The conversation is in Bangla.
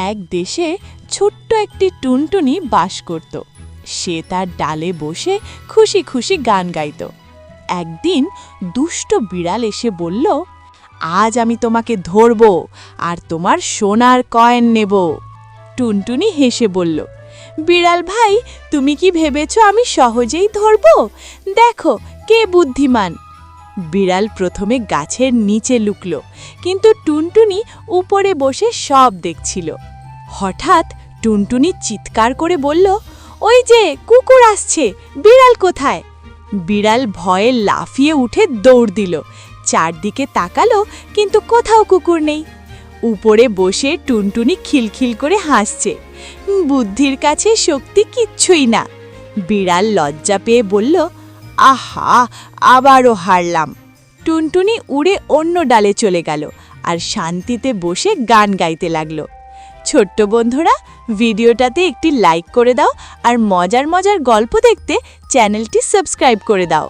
এক দেশে ছোট্ট একটি টুনটুনি বাস করত। সে তার ডালে বসে খুশি খুশি গান গাইত। একদিন দুষ্ট বিড়াল এসে বলল, আজ আমি তোমাকে ধরব আর তোমার সোনার কয়েন নেব। টুনটুনি হেসে বলল, বিড়াল ভাই, তুমি কি ভেবেছ আমি সহজেই ধরব? দেখো কে বুদ্ধিমান। বিড়াল প্রথমে গাছের নিচে লুকল, কিন্তু টুনটুনি উপরে বসে সব দেখছিল। হঠাৎ টুনটুনি চিৎকার করে বলল, ওই যে কুকুর আসছে, বিড়াল কোথায়? বিড়াল ভয়ে লাফিয়ে উঠে দৌড় দিল। চারদিকে তাকালো, কিন্তু কোথাও কুকুর নেই। উপরে বসে টুনটুনি খিলখিল করে হাসছে। বুদ্ধির কাছে শক্তি কিচ্ছুই না। বিড়াল লজ্জা পেয়ে বলল, আহা, আবারও হারলাম। টুনটুনি উড়ে অন্য ডালে চলে গেল আর শান্তিতে বসে গান গাইতে লাগলো। ছোট্ট বন্ধুরা, ভিডিওটাতে একটি লাইক করে দাও আর মজার মজার গল্প দেখতে চ্যানেলটি সাবস্ক্রাইব করে দাও।